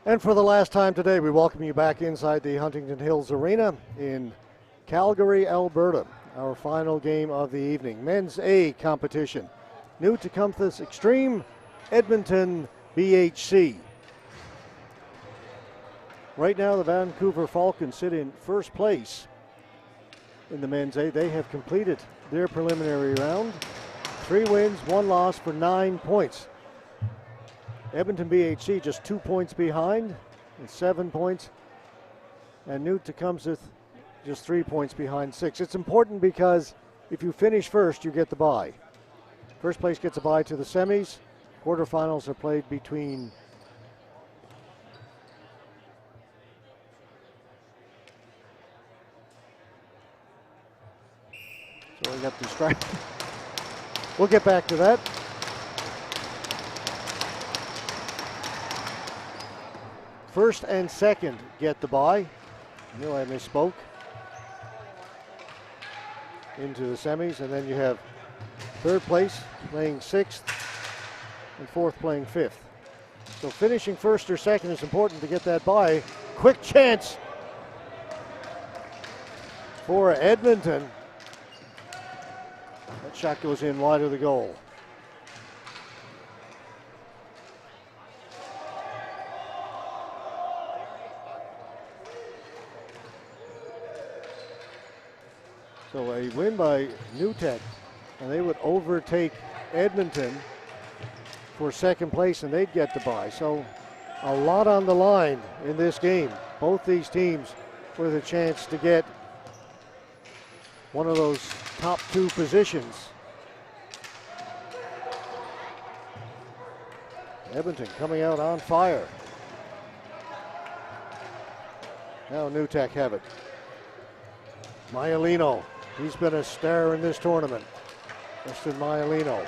And for the last time today, we welcome you back inside the Huntington Hills Arena in Calgary, Alberta. Our final game of the evening, men's A competition. New Tecumseth Xtreme, Edmonton BHC. Right now, the Vancouver Falcons sit in first place in the men's A. They have completed their preliminary round. 3 wins, 1 loss for 9 points. Edmonton BHC just 2 points behind with 7 points. And New Tecumseth just 3 points behind 6. It's important because if you finish first, you get the bye. First place gets a bye to the semis. Quarterfinals are played between so we got distracted. We'll get back to that. First and second get the bye. I knew I misspoke. Into the semis, and then you have third place playing 6th and 4th playing 5th. So finishing first or second is important to get that bye. Quick chance for Edmonton. That shot goes in wide of the goal. So a win by New Tech, and they would overtake Edmonton for second place, and they'd get the bye. So a lot on the line in this game. Both these teams with a chance to get one of those top 2 positions. Edmonton coming out on fire. Now New Tech have it. Maialino. He's been a star in this tournament. Justin Maialino.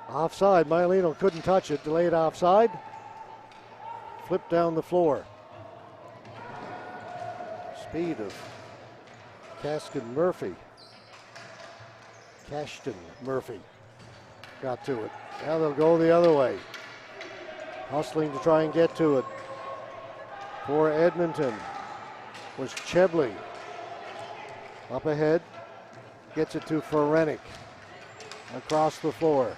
Offside. Maialino couldn't touch it. Delayed offside. Flipped down the floor. Speed of Cashton Murphy got to it. Now they'll go the other way. Hustling to try and get to it for Edmonton was Chebley. Up ahead, gets it to Ferenik. Across the floor.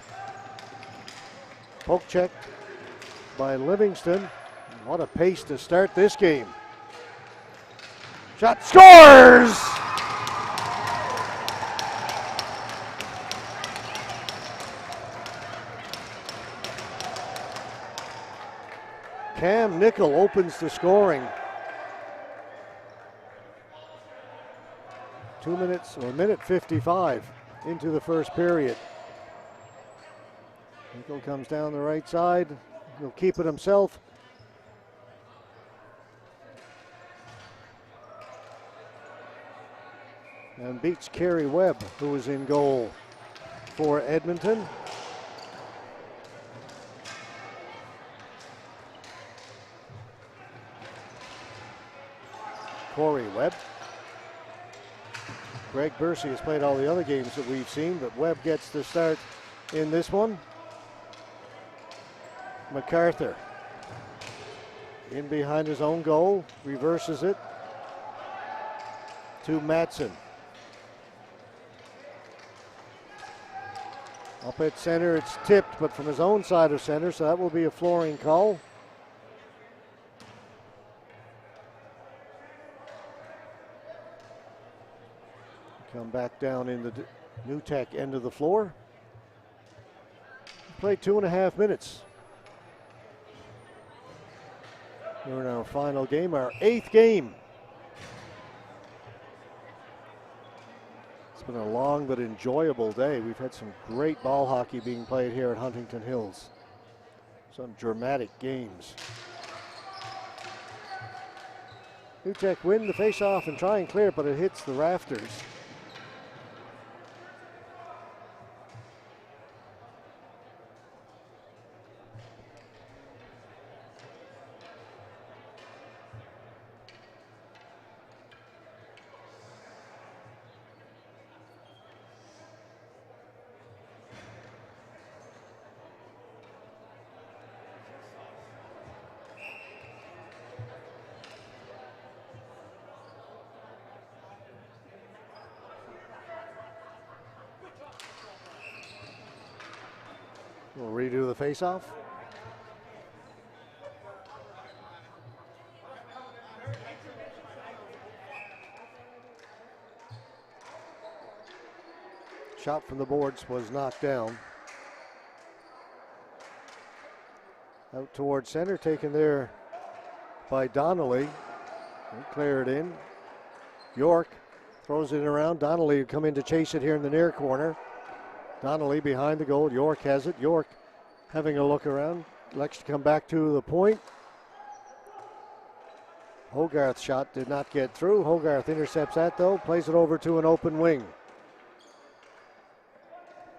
Poke checked by Livingston. What a pace to start this game. Shot scores! Cam Nickel opens the scoring. 2 minutes, or minute 55 into the first period. Nickel comes down the right side. He'll keep it himself. And beats Kerry Webb, who was in goal for Edmonton. Corey Webb. Greg Bursey has played all the other games that we've seen, but Webb gets the start in this one. MacArthur in behind his own goal, reverses it to Matson. Up at center, it's tipped, but from his own side of center, so that will be a flooring call. Come back down in the New Tech end of the floor. Played 2.5 minutes. We're in our final game, our 8th game. It's been a long but enjoyable day. We've had some great ball hockey being played here at Huntington Hills. Some dramatic games. New Tech win the face-off and try and clear it, but it hits the rafters. We'll redo the faceoff. Shot from the boards was knocked down. Out towards center, taken there by Donnelly. They clear it in. York throws it around. Donnelly will come in to chase it here in the near corner. Donnelly behind the goal. York has it. York having a look around. Elects to come back to the point. Hogarth's shot did not get through. Hogarth intercepts that though. Plays it over to an open wing.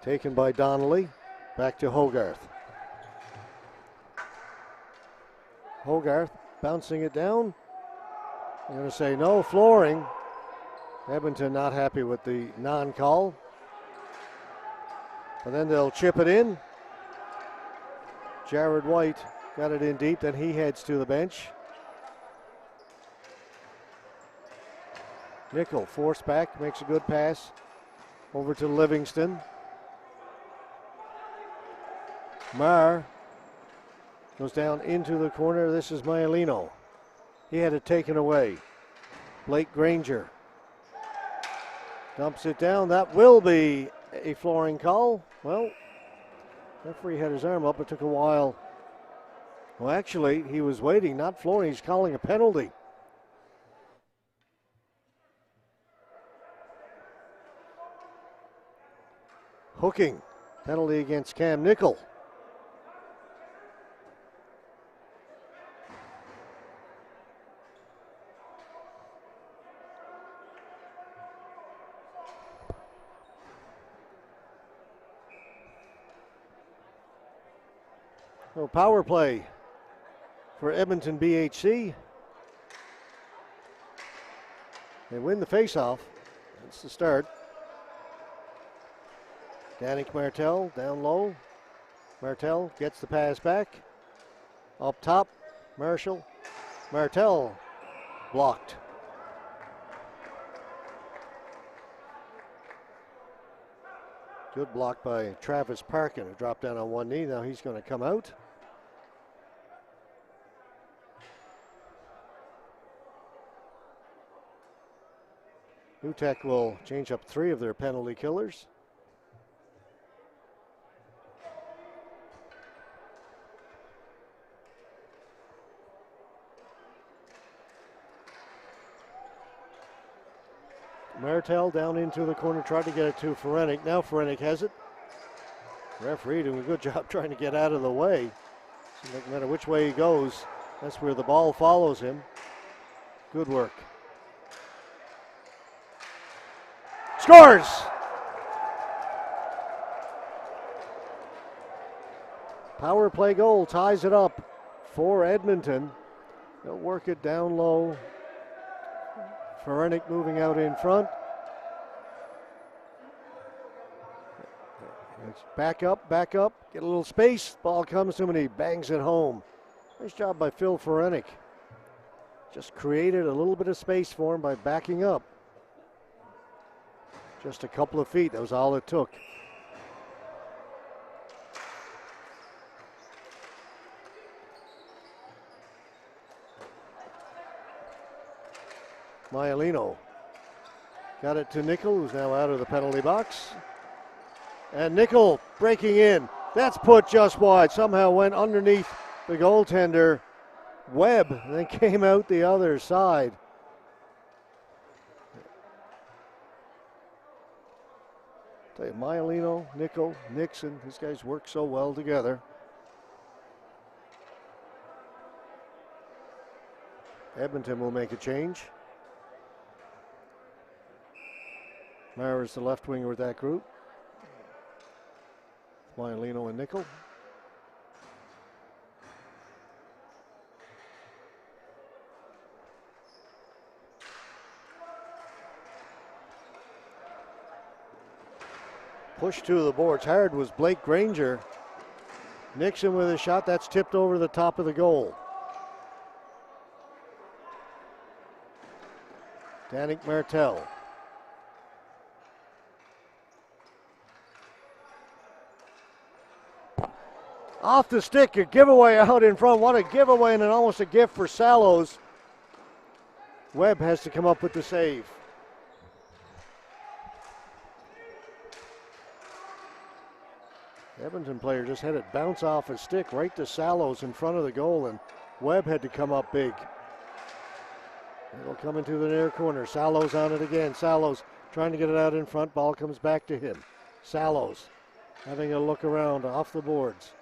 Taken by Donnelly. Back to Hogarth. Hogarth bouncing it down. I'm going to say no flooring. Edmonton not happy with the non-call. And then they'll chip it in. Jared White got it in deep, then he heads to the bench. Nickel forced back, makes a good pass over to Livingston. Marr goes down into the corner. This is Maialino. He had it taken away. Blake Granger dumps it down. That will be a flooring call. Well, referee had his arm up. It took a while. Well, actually, he was waiting, not flooring. He's calling a penalty. Hooking. Penalty against Cam Nickel. So power play for Edmonton BHC. They win the faceoff. That's the start. Danik Martel down low. Martel gets the pass back. Up top, Marshall. Martel blocked. Good block by Travis Parkin, who dropped down on one knee. Now he's going to come out. Utek will change up 3 of their penalty killers. Martel down into the corner, tried to get it to Ferenik. Now Ferenik has it. Referee doing a good job trying to get out of the way. Seems like no matter which way he goes, that's where the ball follows him. Good work. Scores! Power play goal ties it up for Edmonton. They'll work it down low. Ferenik moving out in front. It's back up, get a little space. Ball comes to him and he bangs it home. Nice job by Phil Ferenik. Just created a little bit of space for him by backing up. Just a couple of feet, that was all it took. Maialino got it to Nickel, who's now out of the penalty box. And Nickel breaking in. That's put just wide. Somehow went underneath the goaltender, Webb, and then came out the other side. Tell you, Maialino, Nickel, Nixon, these guys work so well together. Edmonton will make a change. Mara is the left winger with that group. Maialino and Nickel. Push to the boards hard was Blake Granger. Nixon with a shot that's tipped over the top of the goal. Danik Martel. Off the stick, a giveaway out in front. What a giveaway and almost a gift for Sallows. Webb has to come up with the save. Edmonton player just had it bounce off his stick right to Sallows in front of the goal, and Webb had to come up big. It'll come into the near corner. Sallows on it again. Sallows trying to get it out in front. Ball comes back to him. Sallows having a look around off the boards.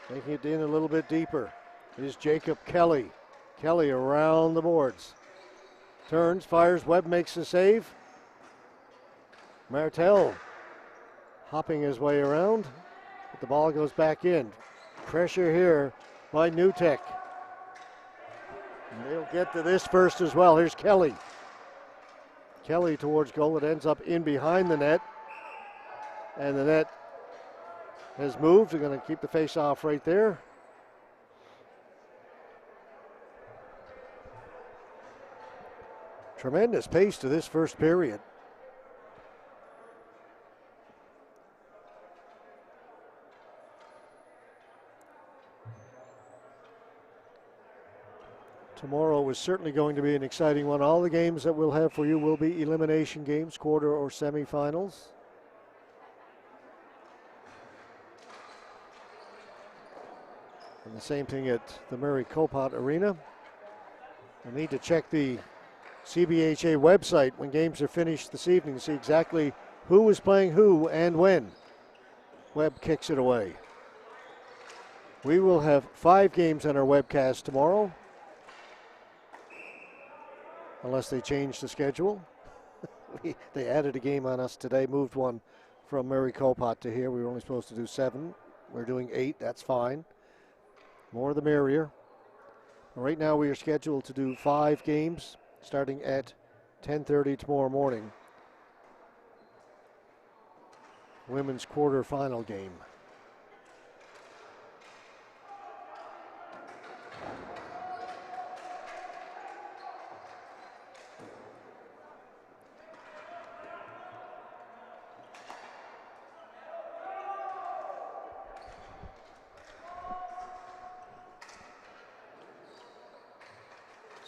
Taking it in a little bit deeper is Jacob Kelly. Kelly around the boards. Turns, fires, Webb makes the save. Martel hopping his way around, but the ball goes back in. Pressure here by Newtek. And they'll get to this first as well. Here's Kelly. Kelly towards goal. It ends up in behind the net. And the net has moved. They're going to keep the face-off right there. Tremendous pace to this first period. Tomorrow is certainly going to be an exciting one. All the games that we'll have for you will be elimination games, quarter or semifinals. And the same thing at the Murray Copot Arena. We'll need to check the CBHA website when games are finished this evening to see exactly who is playing who and when. Webb kicks it away. We will have 5 games on our webcast tomorrow, unless they change the schedule. They added a game on us today, moved one from Murray Copot to here. We were only supposed to do 7. We're doing 8, that's fine. More the merrier. Right now we are scheduled to do 5 games starting at 10:30 tomorrow morning. Women's quarterfinal game.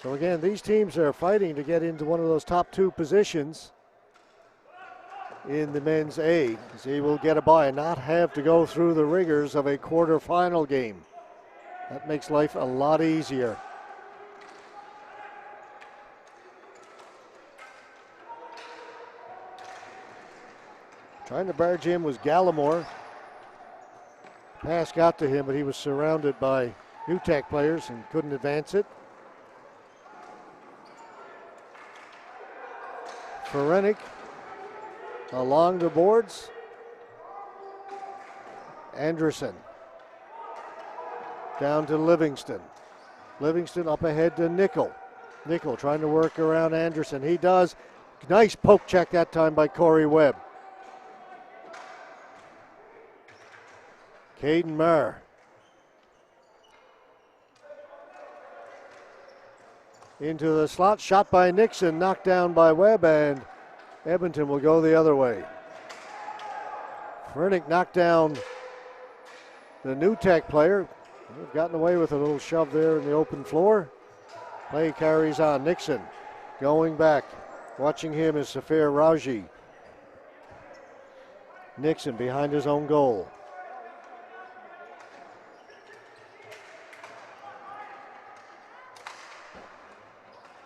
So again, these teams are fighting to get into one of those top 2 positions in the men's A. They will get a bye and not have to go through the rigors of a quarterfinal game. That makes life a lot easier. Trying to barge in was Gallimore. Pass got to him, but he was surrounded by Newtek players and couldn't advance it. Ferenik along the boards. Anderson down to Livingston. Livingston up ahead to Nickel. Nickel trying to work around Anderson. He does. Nice poke check that time by Corey Webb. Caden Marr. Into the slot, shot by Nixon, knocked down by Webb, and Edmonton will go the other way. Fernick knocked down the Newtek player. They've gotten away with a little shove there in the open floor. Play carries on. Nixon going back. Watching him is Safir Raji. Nixon behind his own goal.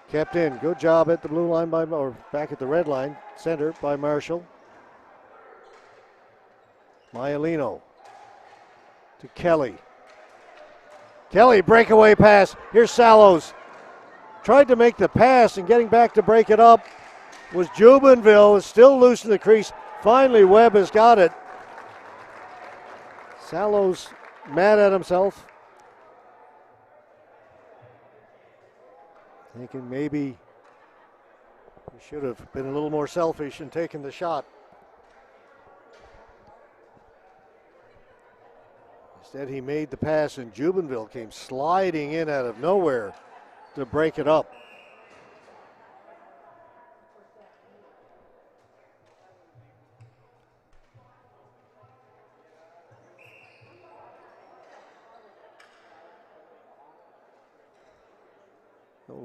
Kept in. Good job at the blue line or back at the red line. Center by Marshall. Maialino to Kelly. Kelly, breakaway pass. Here's Sallows. Tried to make the pass and getting back to break it up was Jubenville. Is still loose in the crease. Finally, Webb has got it. Sallows mad at himself. Thinking maybe he should have been a little more selfish and taken the shot. Instead, he made the pass, and Jubenville came sliding in out of nowhere to break it up.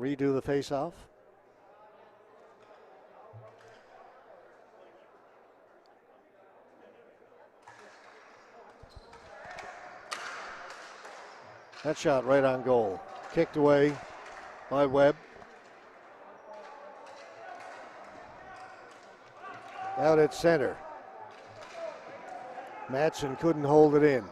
redo the face-off. That shot right on goal. Kicked away by Webb. Out at center. Madsen couldn't hold it in.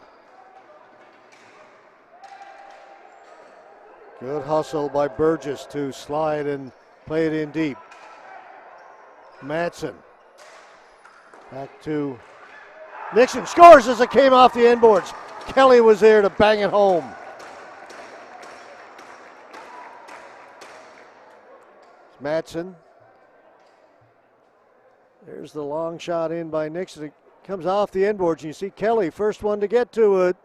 Good hustle by Burgess to slide and play it in deep. Madsen. Back to Nixon. Scores as it came off the inboards. Kelly was there to bang it home. Madsen. There's the long shot in by Nixon. It comes off the inboards. You see Kelly, first one to get to it.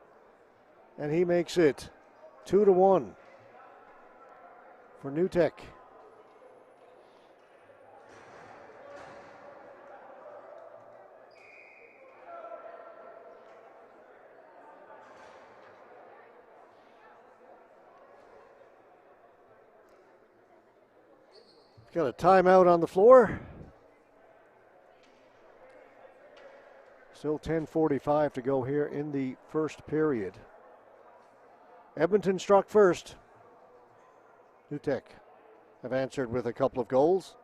And he makes it 2-1 for New Tech. Got a timeout on the floor. Still 10:45 to go here in the first period. Edmonton struck first. New Tech have answered with a couple of goals.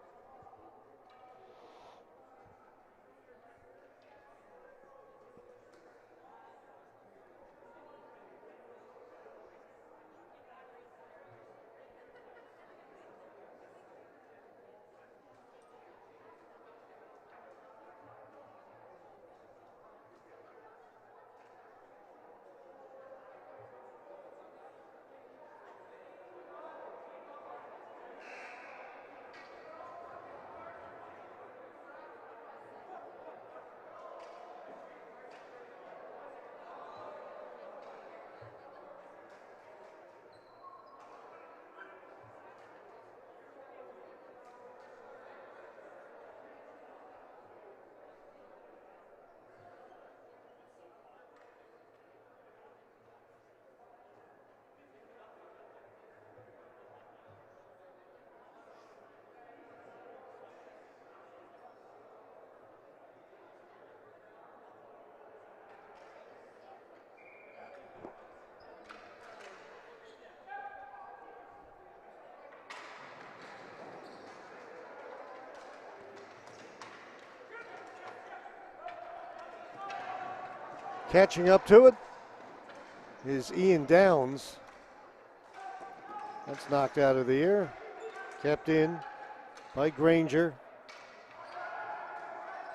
Catching up to it is Ian Downs. That's knocked out of the air. Kept in by Granger.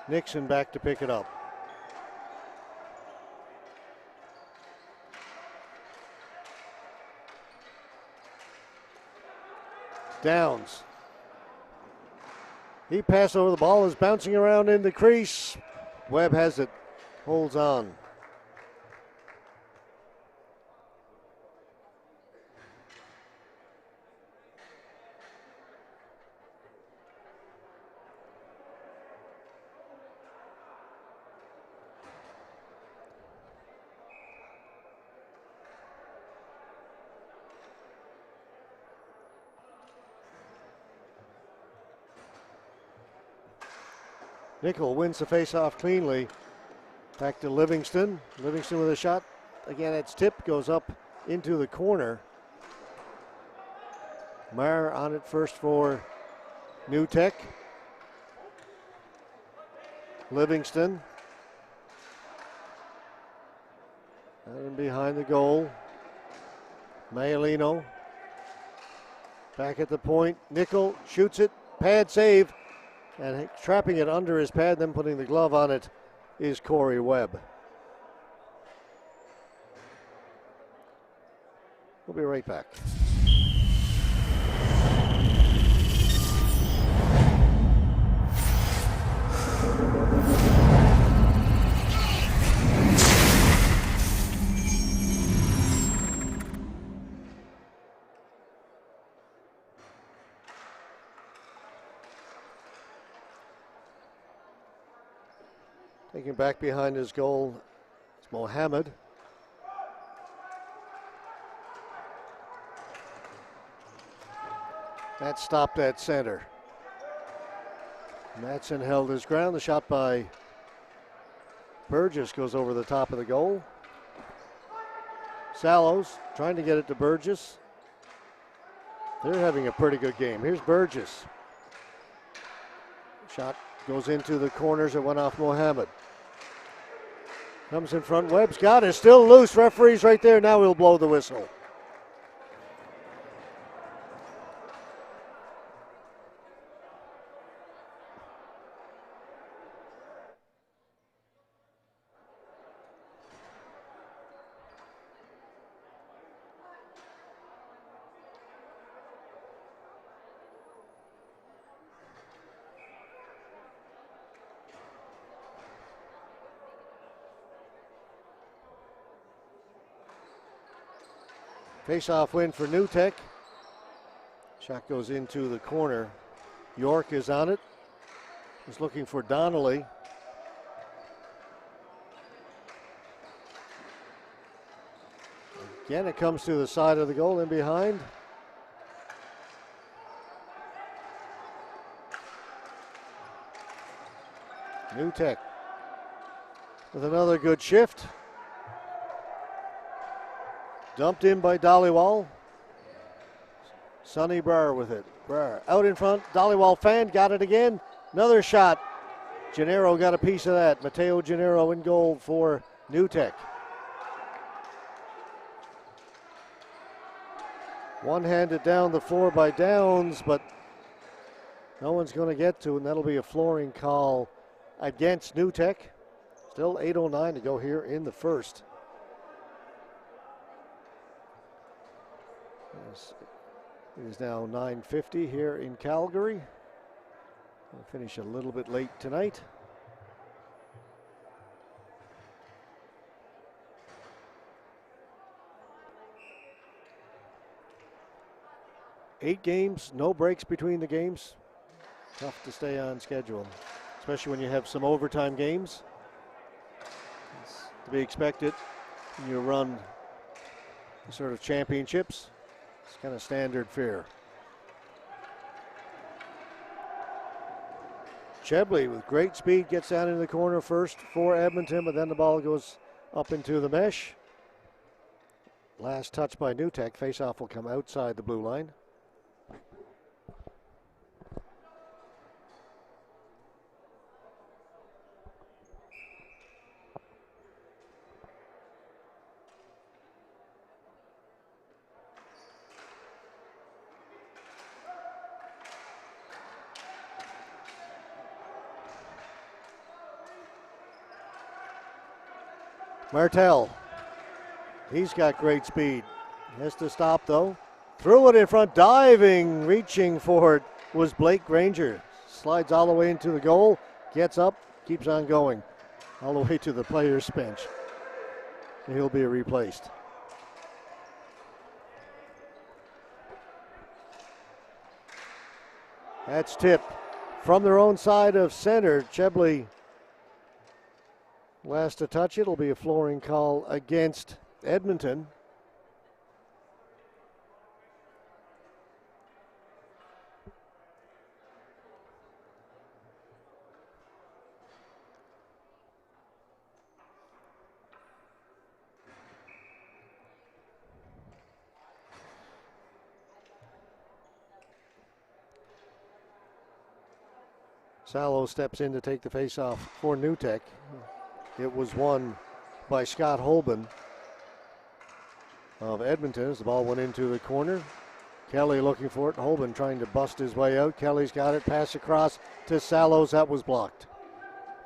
Nixon back to pick it up. Downs. He passed over the ball, is bouncing around in the crease. Webb has it, holds on. Nickel wins the face-off cleanly. Back to Livingston. Livingston with a shot. Again, it's tipped, goes up into the corner. Meyer on it first for New Tech. Livingston. And behind the goal. Maialino. Back at the point. Nickel shoots it. Pad save. And trapping it under his pad, then putting the glove on it, is Corey Webb. We'll be right back. Taking back behind his goal, it's Mohammed. That stopped at center. Madsen held his ground. The shot by Burgess goes over the top of the goal. Sallows trying to get it to Burgess. They're having a pretty good game. Here's Burgess. Shot goes into the corners. It went off Mohammed. Comes in front. Webb's got it. Still loose. Referee's right there. Now he'll blow the whistle. Face-off win for New Tech. Shot goes into the corner. York is on it. He's looking for Donnelly. Again, it comes to the side of the goal in behind. New Tech with another good shift. Dumped in by Dhaliwal. Sonny Brar with it. Brar out in front. Dhaliwal fan got it again. Another shot. Gennaro got a piece of that. Mateo Gennaro in goal for New Tech. One-handed down the floor by Downs, but no one's going to get to it, and that'll be a flooring call against New Tech. Still 8:09 to go here in the first. It is now 9:50 here in Calgary. We'll finish a little bit late tonight. Eight games, no breaks between the games. Tough to stay on schedule, especially when you have some overtime games. It's to be expected when you run sort of championships. It's kind of standard fare. Chebley with great speed gets down into the corner first for Edmonton, but then the ball goes up into the mesh. Last touch by New Tech. Faceoff will come outside the blue line. Martel, he's got great speed. Has to stop though. Threw it in front, diving, reaching for it was Blake Granger. Slides all the way into the goal, gets up, keeps on going, all the way to the player's bench. He'll be replaced. That's tipped from their own side of center. Chebley last to touch it. It'll be a flooring call against Edmonton. Sallow steps in to take the faceoff for New Tech. It was won by Scott Holben of Edmonton as the ball went into the corner. Kelly looking for it. Holben trying to bust his way out. Kelly's got it. Pass across to Sallows. That was blocked.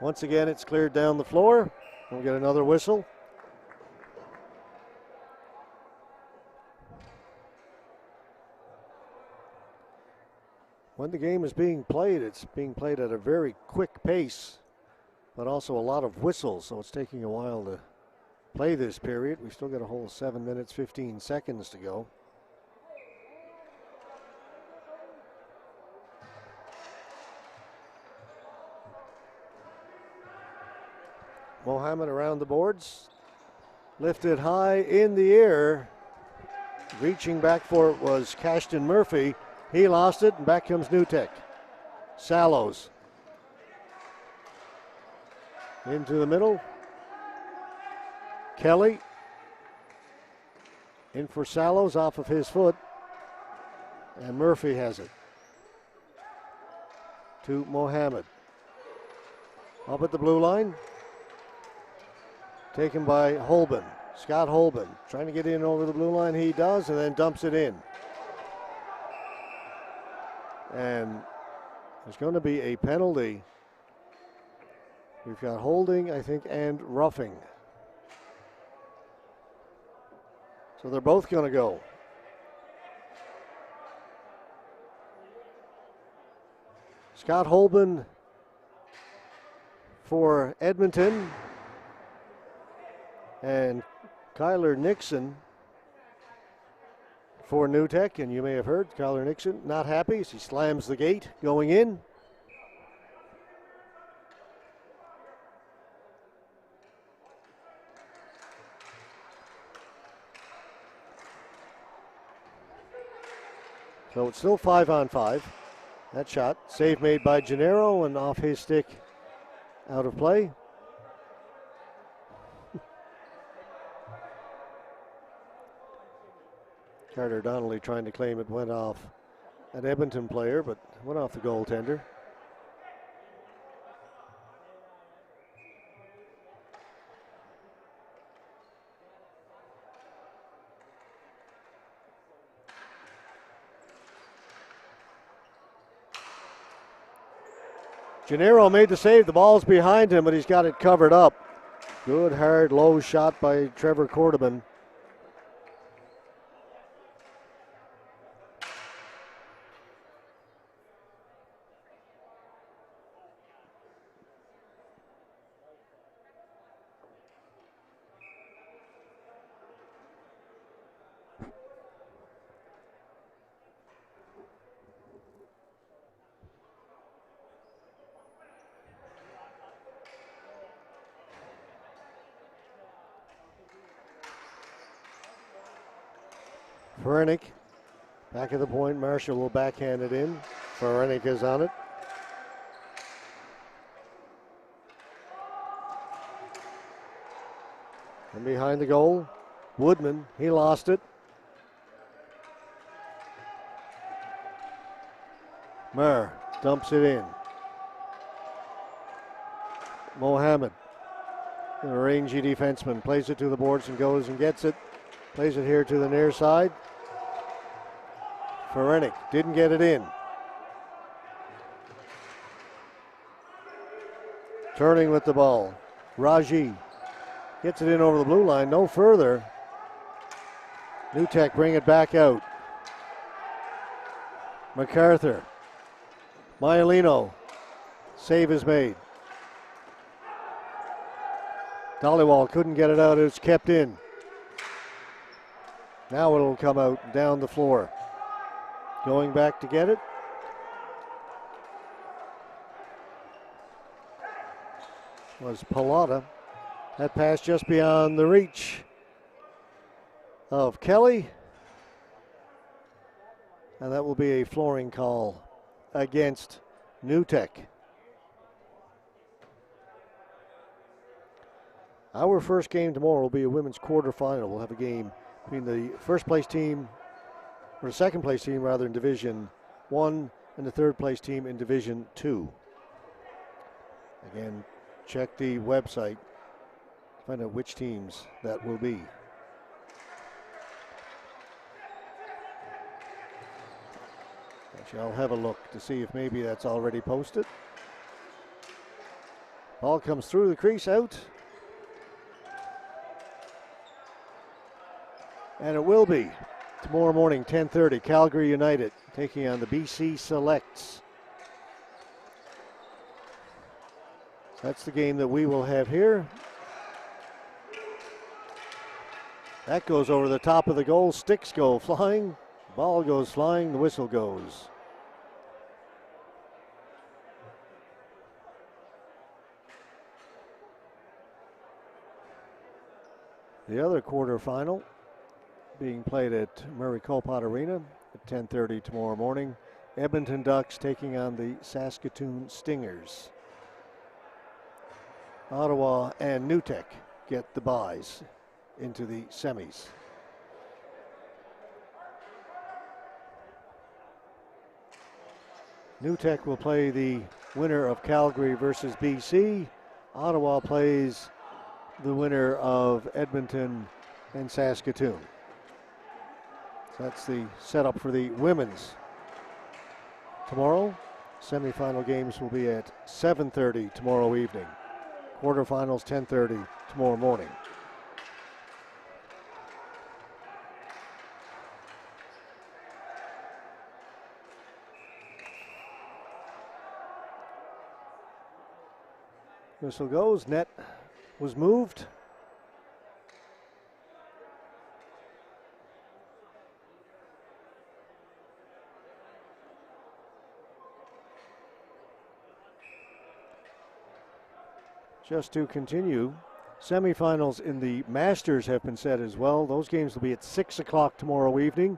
Once again, it's cleared down the floor. We'll get another whistle. When the game is being played, it's being played at a very quick pace, but also a lot of whistles, so it's taking a while to play this period. We've still got a whole 7 minutes, 15 seconds to go. Mohammed around the boards, lifted high in the air. Reaching back for it was Cashton Murphy. He lost it, and back comes Newtek. Sallows. Into the middle. Kelly. In for Sallows off of his foot. And Murphy has it. To Mohammed. Up at the blue line. Taken by Holben. Scott Holben trying to get in over the blue line. He does, and then dumps it in. And there's going to be a penalty. We've got holding, I think, and roughing. So they're both going to go. Scott Holben for Edmonton. And Kyler Nixon for Newtek. And you may have heard Kyler Nixon not happy as he slams the gate going in. So it's still 5-on-5. That shot, save made by Gennaro and off his stick, out of play. Carter Donnelly trying to claim it went off an Edmonton player, but went off the goaltender. Gennaro made the save. The ball's behind him, but he's got it covered up. Good, hard, low shot by Trevor Cordoban. Ferenik, back at the point. Marshall will backhand it in. Ferenik is on it. And behind the goal, Woodman, he lost it. Murr dumps it in. Mohammed, a rangy defenseman, plays it to the boards and goes and gets it. Plays it here to the near side. Ferenik didn't get it in. Turning with the ball. Raji gets it in over the blue line, no further. Newtek bring it back out. MacArthur. Maialino. Save is made. Dollywall couldn't get it out. It's kept in. Now it'll come out down the floor. Going back to get it. Was Pallotta. That pass just beyond the reach of Kelly. And that will be a flooring call against Newtek. Our first game tomorrow will be a women's quarterfinal. We'll have a game between the first place team, or the second place team rather, in Division 1 and the third place team in Division 2. Again, check the website, find out which teams that will be. Actually, I'll have a look to see if maybe that's already posted. Ball comes through the crease, out. And it will be tomorrow morning, 10:30, Calgary United taking on the BC Selects. That's the game that we will have here. That goes over the top of the goal. Sticks go flying. Ball goes flying. The whistle goes. The other quarterfinal being played at Murray Colpott Arena at 10:30 tomorrow morning. Edmonton Ducks taking on the Saskatoon Stingers. Ottawa and Newtek get the byes into the semis. Newtek will play the winner of Calgary versus BC. Ottawa plays the winner of Edmonton and Saskatoon. So that's the setup for the women's. Tomorrow, semifinal games will be at 7:30 tomorrow evening. Quarterfinals 10:30 tomorrow morning. Whistle goes, net was moved. Just to continue, semifinals in the Masters have been set as well. Those games will be at 6 o'clock tomorrow evening.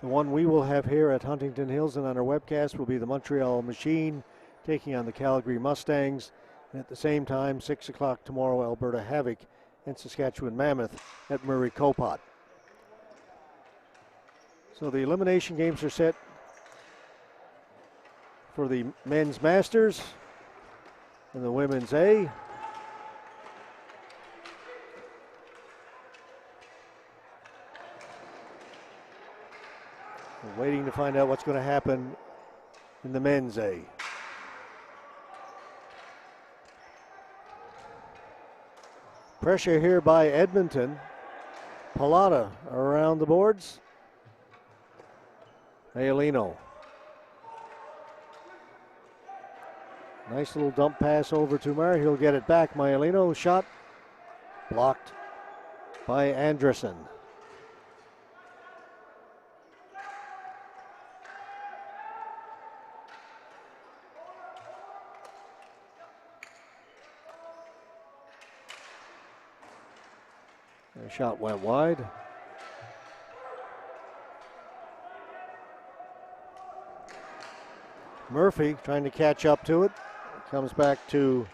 The one we will have here at Huntington Hills and on our webcast will be the Montreal Machine taking on the Calgary Mustangs. And at the same time, 6 o'clock tomorrow, Alberta Havoc and Saskatchewan Mammoth at Murray Copot. So the elimination games are set for the men's Masters and the women's A. We're waiting to find out what's going to happen in the men's A. Pressure here by Edmonton. Pallotta around the boards. Maialino. Nice little dump pass over to Murray. He'll get it back. Maialino shot blocked by Anderson. The shot went wide. Murphy trying to catch up to it. Comes back to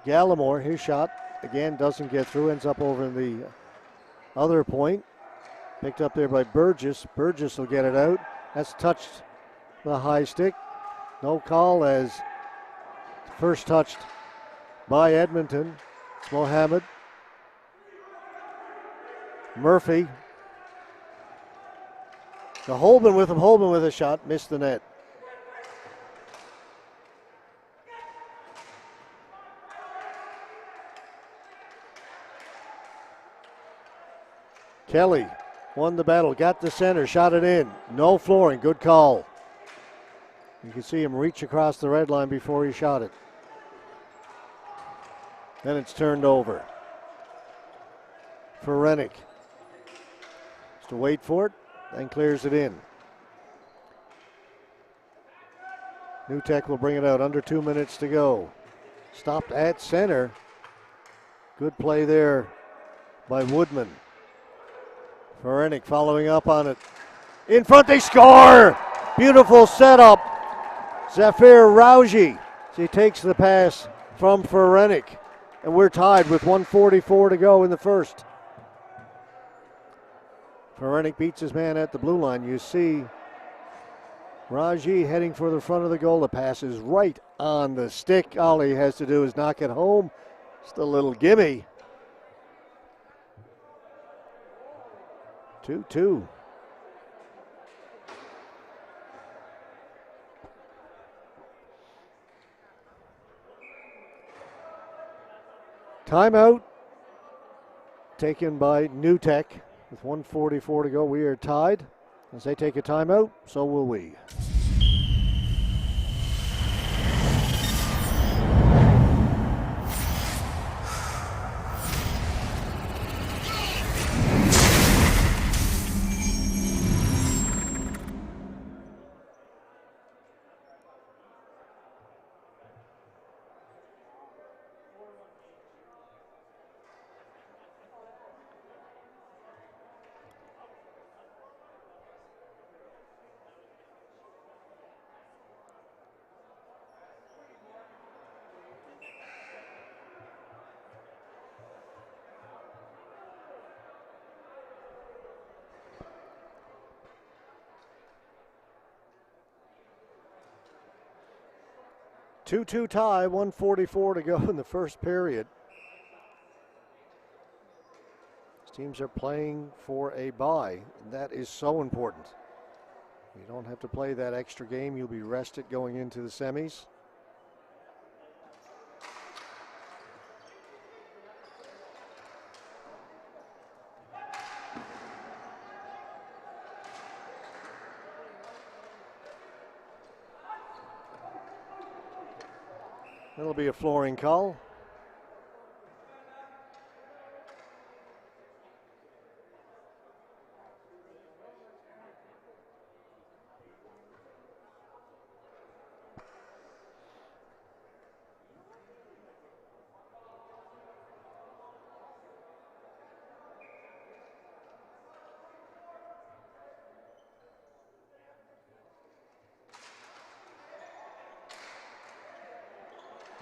Gallimore. His shot again doesn't get through. Ends up over in the other point. Picked up there by Burgess. Burgess will get it out. That's touched the high stick. No call as first touched by Edmonton. It's Mohammed. Murphy. The Holman with him. Holman with a shot. Missed the net. Kelly won the battle. Got the center. Shot it in. No flooring. Good call. You can see him reach across the red line before he shot it. Then it's turned over. For Rennick. Just to wait for it, then clears it in. Newtek will bring it out. Under 2 minutes to go. Stopped at center. Good play there by Woodman. Ferenik following up on it. In front, they score! Beautiful setup. Zafir Rauji. He takes the pass from Ferenik. And we're tied with 1:44 to go in the first. Ferenik beats his man at the blue line. You see Raji heading for the front of the goal. The pass is right on the stick. All he has to do is knock it home. Just a little gimme. 2-2. Timeout taken by Newtek with 1:44 to go. We are tied. As they take a timeout, so will we. 2-2 tie, 1:44 to go in the first period. These teams are playing for a bye, and that is so important. You don't have to play that extra game. You'll be rested going into the semis. That'll be a flooring call.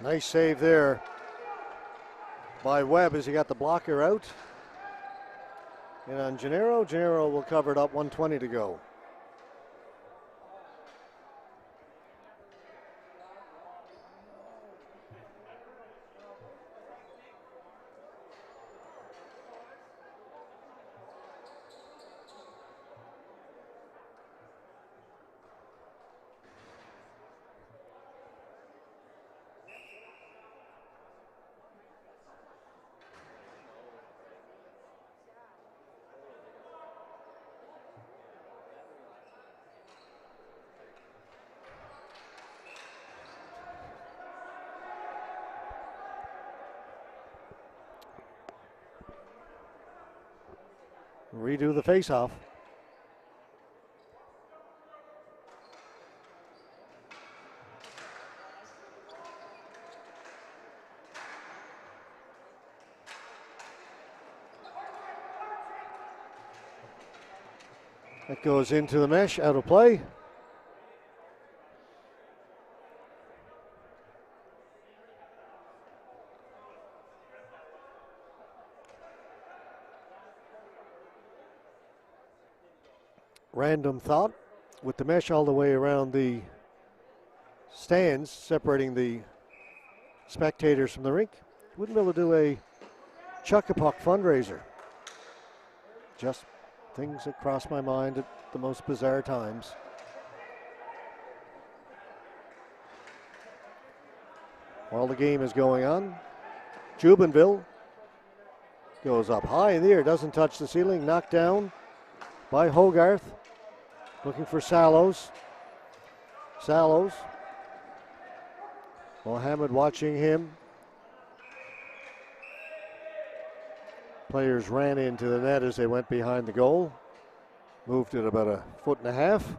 Nice save there by Webb as he got the blocker out. And on Gennaro will cover it up, 1:20 to go. Redo the faceoff. That goes into the mesh, out of play. Random thought, with the mesh all the way around the stands, separating the spectators from the rink, wouldn't be able to do a Chuck-a-Puck fundraiser. Just things that cross my mind at the most bizarre times. While the game is going on, Jubenville goes up high in the air, doesn't touch the ceiling, knocked down by Hogarth. Looking for Sallows. Mohammed watching him. Players ran into the net as they went behind the goal. Moved it about 1.5 feet.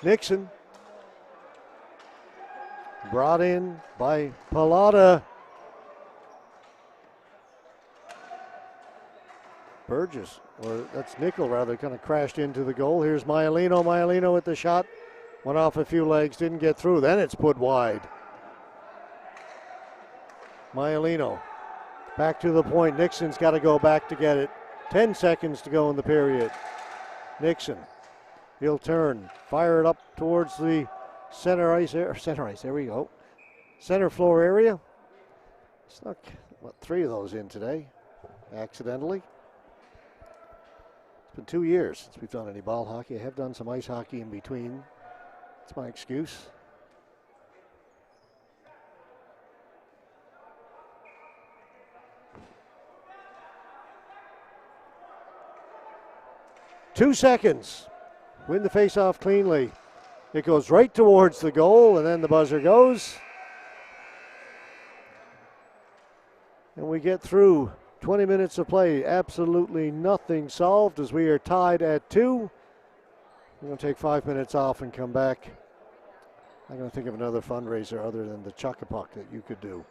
Nixon, brought in by Pallotta. Burgess, or that's Nickel rather, kind of crashed into the goal. Here's Maialino. Maialino with the shot. Went off a few legs, didn't get through. Then it's put wide. Maialino back to the point. Nixon's got to go back to get it. 10 seconds to go in the period. Nixon. He'll turn, fire it up towards the center ice, there we go. Center floor area. Snuck, 3 of those in today, accidentally. It's been 2 years since we've done any ball hockey. I have done some ice hockey in between. That's my excuse. Two seconds. Win the faceoff cleanly. It goes right towards the goal, and then the buzzer goes. And we get through 20 minutes of play. Absolutely nothing solved as we are tied at 2. We're going to take 5 minutes off and come back I'm going to think of another fundraiser other than the Chuck-a-Puck that you could do.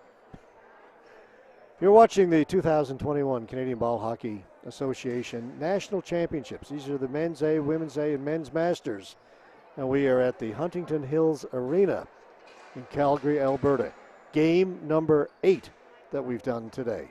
You're watching the 2021 Canadian Ball Hockey Association National Championships. These are the Men's A, Women's A, and Men's Masters. And we are at the Huntington Hills Arena in Calgary, Alberta. Game number 8 that we've done today.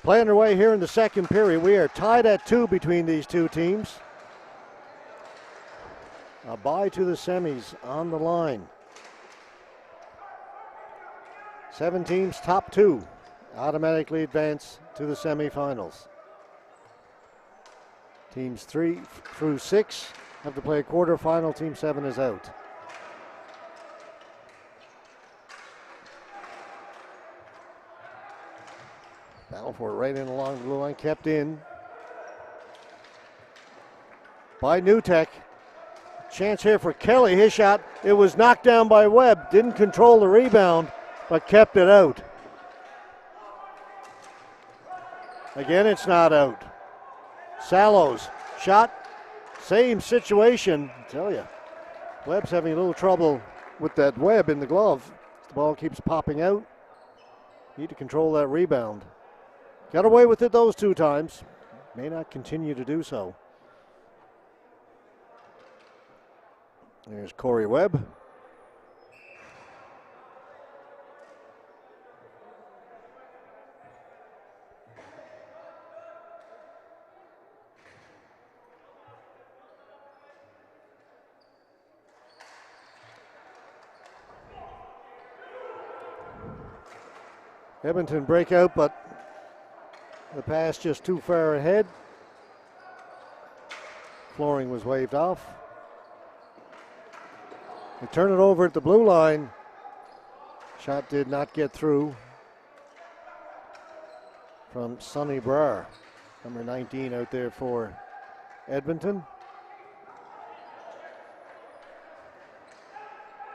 Play underway here in the second period. We are tied at 2 between these two teams. A bye to the semis on the line. 7 teams, top 2 automatically advance to the semifinals. Teams 3 through 6 have to play a quarterfinal. Team 7 is out. Battle for it right in along the blue line, kept in. by New Tech. Chance here for Kelly. His shot, it was knocked down by Webb. Didn't control the rebound, but kept it out. Again, it's not out. Sallows, shot, same situation. I tell you, Webb's having a little trouble with that Webb in the glove. The ball keeps popping out. Need to control that rebound. Got away with it those 2 times. May not continue to do so. There's Corey Webb. Edmonton breakout, but the pass just too far ahead. Flooring was waved off. They turn it over at the blue line. Shot did not get through from Sonny Brar, number 19 out there for Edmonton.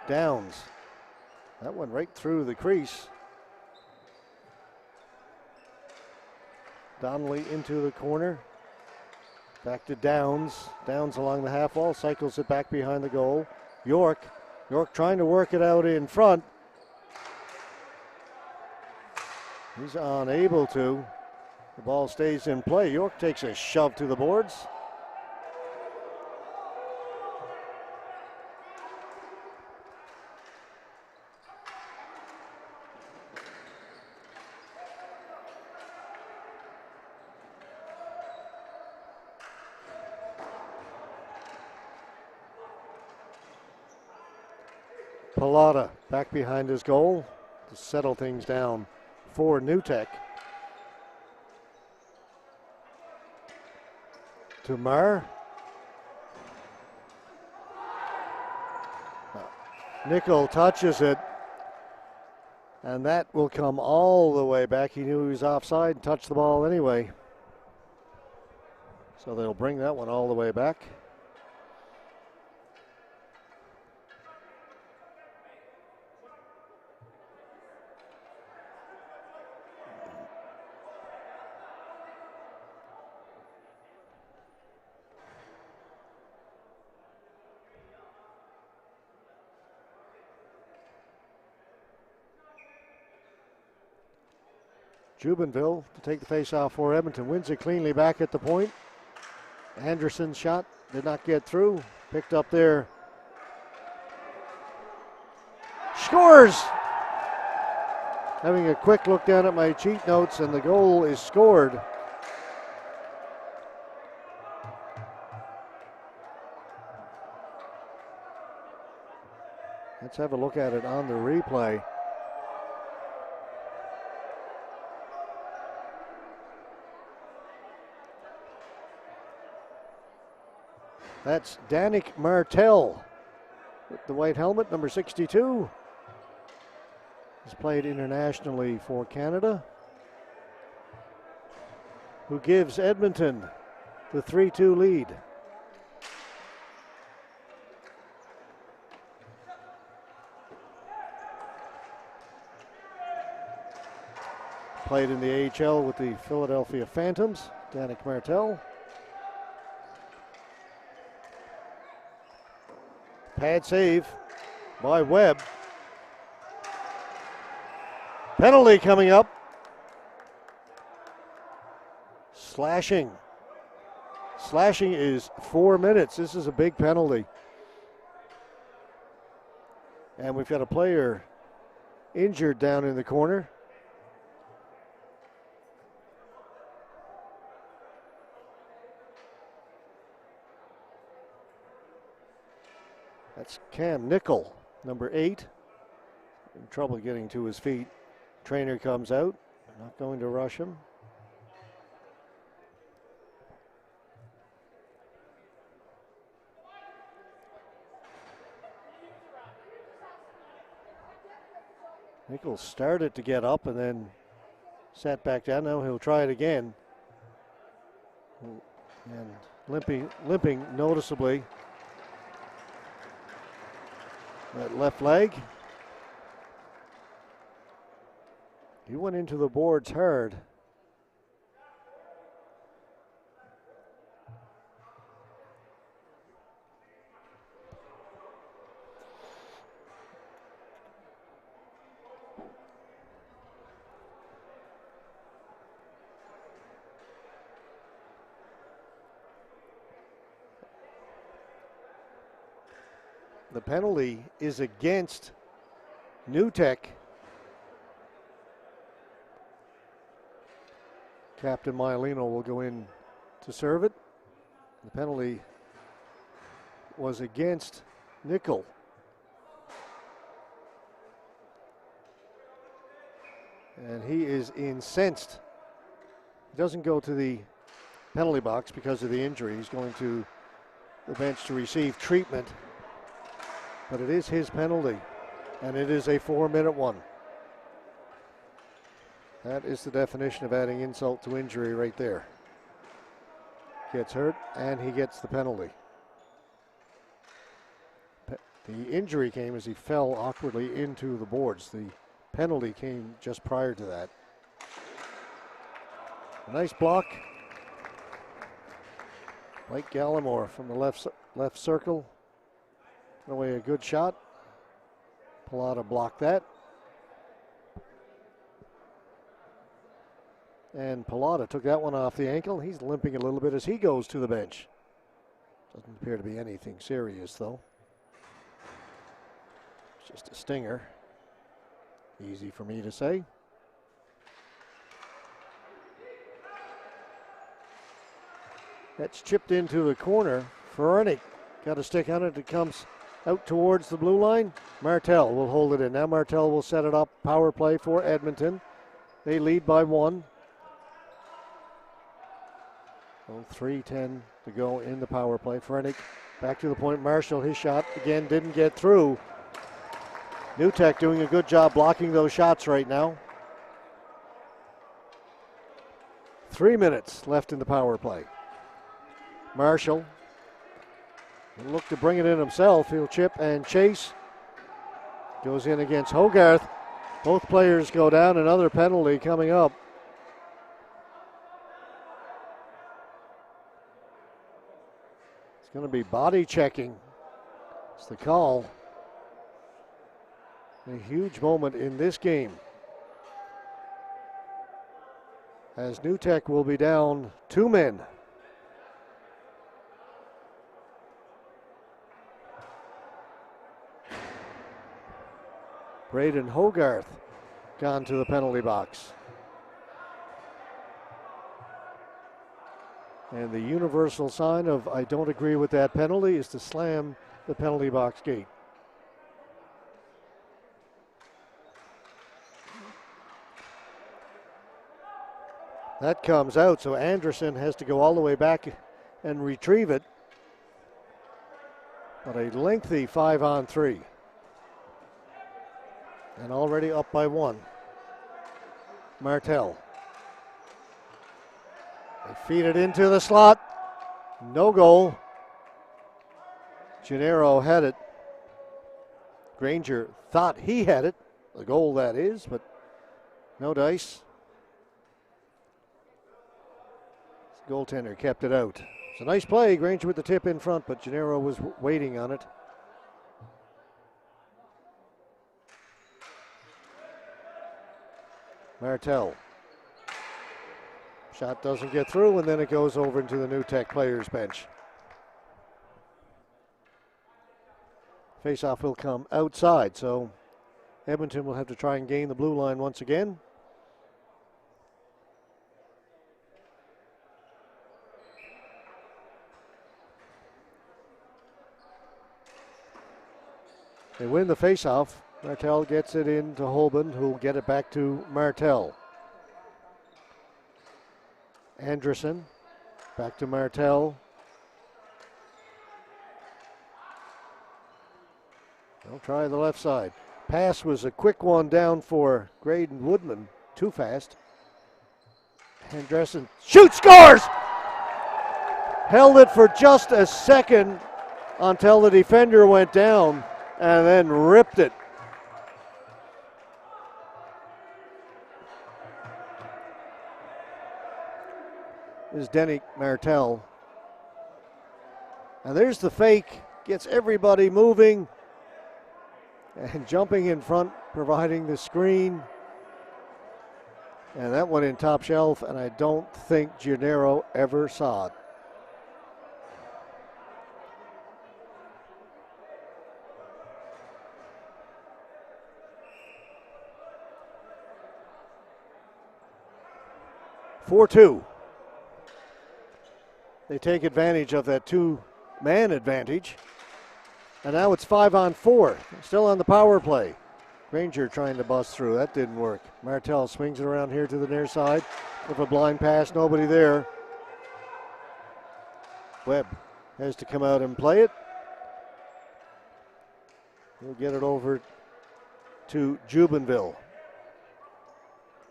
Downs. That went right through the crease. Donnelly into the corner. Back to Downs. Downs along the half wall, cycles it back behind the goal. York trying to work it out in front. He's unable to. The ball stays in play. York takes a shove to the boards. Pallotta back behind his goal to settle things down for New Tech. To Marr. Nickel touches it, and that will come all the way back. He knew he was offside and touched the ball anyway. So they'll bring that one all the way back. Jubenville to take the face-off for Edmonton. Wins it cleanly back at the point. Anderson's shot did not get through. Picked up there. Scores! Having a quick look down at my cheat notes, and the goal is scored. Let's have a look at it on the replay. That's Danik Martel with the white helmet, number 62. He's played internationally for Canada. Who gives Edmonton the 3-2 lead. Played in the AHL with the Philadelphia Phantoms, Danik Martel. Pad save by Webb. Penalty coming up. Slashing. Slashing is 4 minutes. This is a big penalty. And we've got a player injured down in the corner. That's Cam Nickel, number 8. In trouble getting to his feet. Trainer comes out. Not going to rush him. Nickel started to get up and then sat back down. Now he'll try it again. And limping noticeably. That left leg. He went into the boards hard. The penalty is against New Tech. Captain Maialino will go in to serve it. The penalty was against Nickel. And he is incensed. He doesn't go to the penalty box because of the injury. He's going to the bench to receive treatment. But it is his penalty, and it is a 4-minute one. That is the definition of adding insult to injury right there. Gets hurt, and he gets the penalty. The injury came as he fell awkwardly into the boards. The penalty came just prior to that. A nice block. Blake Gallimore from the left circle. Put away a good shot. Pallotta blocked that. And Pallotta took that one off the ankle. He's limping a little bit as he goes to the bench. Doesn't appear to be anything serious, though. It's just a stinger. Easy for me to say. That's chipped into the corner. Ferenic got a stick on it. It comes out towards the blue line. Martel will hold it in. Now Martel will set it up. Power play for Edmonton. They lead by 1. 3:10 to go in the power play. Ferenic back to the point. Marshall, his shot again didn't get through. New Tech doing a good job blocking those shots right now. 3 minutes left in the power play. Marshall will look to bring it in himself. He'll chip and chase. Goes in against Hogarth. Both players go down. Another penalty coming up. It's going to be body checking. It's the call. A huge moment in this game, as New Tech will be down 2 men. Braden Hogarth gone to the penalty box. And the universal sign of I don't agree with that penalty is to slam the penalty box gate. That comes out, so Anderson has to go all the way back and retrieve it. But a lengthy 5-on-3. And already up by 1. Martel. They feed it into the slot. No goal. Gennaro had it. Granger thought he had it. The goal, that is, but no dice. Goaltender kept it out. It's a nice play. Granger with the tip in front, but Gennaro was waiting on it. Martel. Shot doesn't get through, and then it goes over into the New Tech players' bench. Faceoff will come outside, so Edmonton will have to try and gain the blue line once again. They win the faceoff. Martel gets it into Holben, who'll get it back to Martel. Anderson, back to Martel. They'll try the left side. Pass was a quick one down for Graydon Woodman. Too fast. Anderson shoots, scores! held it for just a second until the defender went down and then ripped it. Is Denny Martel. And there's the fake, gets everybody moving and jumping in front, providing the screen. And that went in top shelf, and I don't think Gennaro ever saw it. (4-2). They take advantage of that two-man advantage. And now it's 5-on-4, still on the power play. Granger trying to bust through, that didn't work. Martel swings it around here to the near side with a blind pass, nobody there. Webb has to come out and play it. He'll get it over to Jubenville.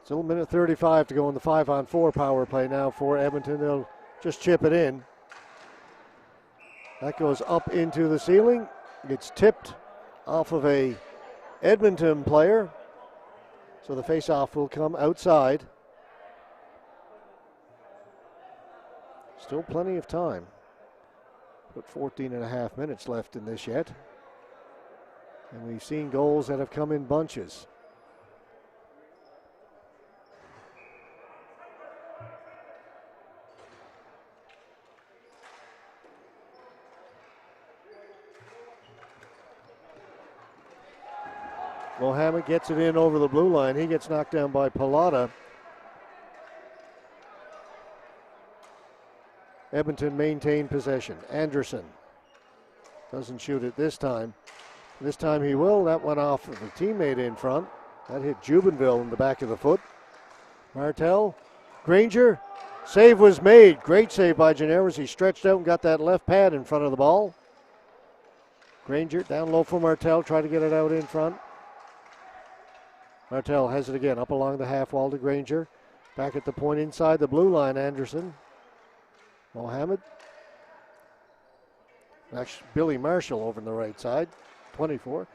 Still a minute 35 to go in the 5-on-4 power play now for Edmonton. They'll just chip it in. That goes up into the ceiling. Gets tipped off of a Edmonton player. So the face-off will come outside. Still plenty of time. But 14 and a half minutes left in this yet. And we've seen goals that have come in bunches. Mohammed gets it in over the blue line. He gets knocked down by Pallotta. Edmonton maintained possession. Anderson doesn't shoot it this time. This time he will. That went off of a teammate in front. That hit Jubenville in the back of the foot. Martel, Granger, save was made. Great save by Gennaro as he stretched out and got that left pad in front of the ball. Granger down low for Martel, try to get it out in front. Martel has it again, up along the half wall to Granger. Back at the point inside the blue line, Anderson. Mohammed. Actually, Billy Marshall over on the right side, 24.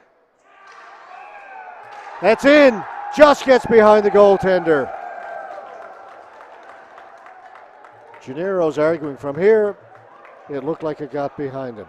That's in, just gets behind the goaltender. Gennaro's arguing from here. It looked like it got behind him.